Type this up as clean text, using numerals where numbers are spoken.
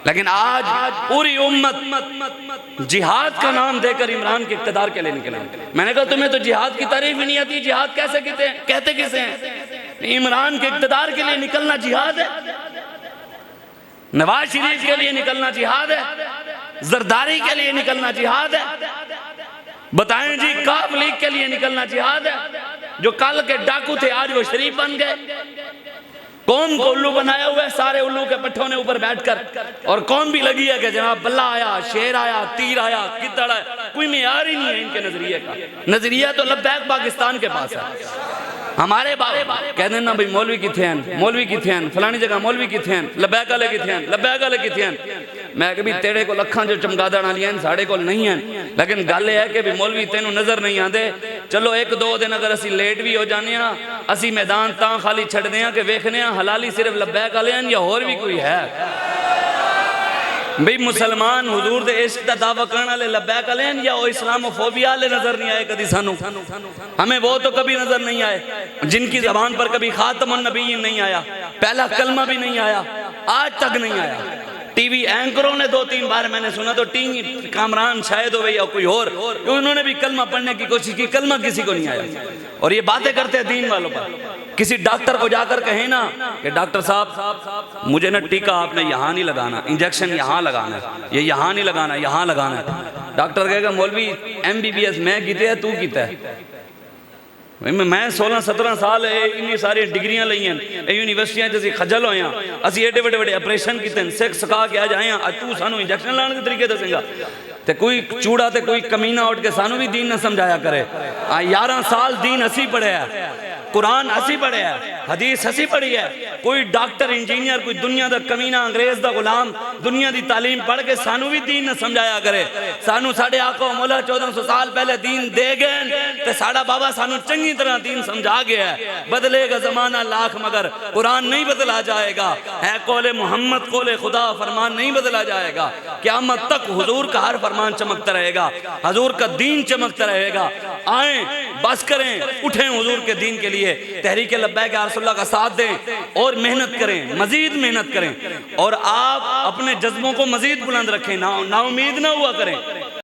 लेकिन आज पूरी उम्मत जिहाद का नाम देकर इमरान के इक़्तिदार के लिए निकला। मैंने कहा तुम्हें तो जिहाद की तारीफ ही नहीं आती, जिहाद कैसे कहते किसे हैं? इमरान के इक़्तिदार के लिए निकलना जिहाद है, नवाज शरीफ के लिए निकलना जिहाद है, जरदारी के लिए निकलना जिहाद है, बताएं जी काफ लीग के लिए निकलना जिहाद है। जो कल के डाकू थे आज वो शरीफ बन गए। कौम को उल्लू बनाया हुआ है सारे उल्लू के पट्ठों ने ऊपर बैठकर, और कौम भी लगी है कि जनाब बल्ला आया, शेर आया, तीर आया, कितड़ आया, कोई मेयार ही नहीं है इनके नजरिए का। नजरिया तो लब्बैक पाकिस्तान के पास है। हमारे बाप कह देना भाई मौलवी किथे हैं, मौलवी किथे हैं, फलानी जगह मौलवी किथे हैं, लब्बैक वाले किथे हैं, लब्बैक वाले किथे हैं। मैं कभी तेरे को लखा जो चमगादड़ वाली हैं साढ़े को नहीं है, लेकिन गल यह है कि भी मौलवी तेनों नजर नहीं आते। चलो एक दो दिन अगर असी लेट भी हो जाने असी मैदान तां खाली छड्डदे हैं कि वेखने हलाली सिर्फ लब्बैक वाले हैं या होर भी कोई है। भाई मुसलमान हुजूर दे इश्क दा दावा करने वाले लब्बैक वाले हैं या वो इस्लामोफोबिया वाले नजर नहीं आए कभी सानू? हमें वो तो कभी नजर नहीं आए जिनकी जबान पर कभी खातमुन नबीय्यीन नहीं आया, पहला कलमा भी नहीं आया, आज तक नहीं आया। टीवी एंकरों ने 2-3 बार मैंने सुना तो कामरान शायद हो या कोई और, उन्होंने भी कलमा पढ़ने की कोशिश की, कलमा किसी को नहीं आया। और ये बातें करते हैं दीन वालों पर। किसी डॉक्टर को जाकर कहे ना कि डॉक्टर साहब मुझे ना टीका आपने यहाँ नहीं लगाना, इंजेक्शन यहाँ लगाना है, ये यहाँ नहीं लगाना, यहाँ लगाना है। डॉक्टर कहेगा मौलवी MBBS मैं कीते है तू कीता है? मैं 16-17 साल इन्नी सारी डिग्रियां ली हैं यूनिवर्सिटियां च खजल होए हैं, असी एडे बड़े बड़े ऑपरेशन किए सिख सिखा के आज आए हैं, अज तू सानू इंजेक्शन लाने के तरीके दसेगा? ते कोई चूड़ा ते कोई कमीना उठ के सानू भी दीन न समझाया करे। 11 साल दीन असी पढ़े है, कुरान असी पढ़े है, हदीस असी पढ़ी है। कोई डॉक्टर इंजीनियर कोई दुनिया का कमीना अंग्रेज का गुलाम दुनिया की तालीम पढ़ के सानू भी दीन न समझाया करे। सानू साढ़े आका मौला 1400 साल पहले दीन दे गए ते साड़ा बाबा सानू चंगी तरह दीन समझा गया है। बदलेगा जमाना लाख मगर कुरान नहीं बदला जाएगा, है कौले मोहम्मद कौले खुदा फरमान नहीं बदला जाएगा। क़यामत तक हुजूर का हर फरमान चमकता रहेगा, हुजूर का दीन चमकता रहेगा। आए बस करें, उठें हुजूर के दीन के लिए, तहरीक लब्बैक या रसूलुल्लाह का साथ दें और मेहनत करें, मजीद मेहनत करें और आप अपने जज्बों को मजीद बुलंद रखें, ना उम्मीद ना हुआ करें।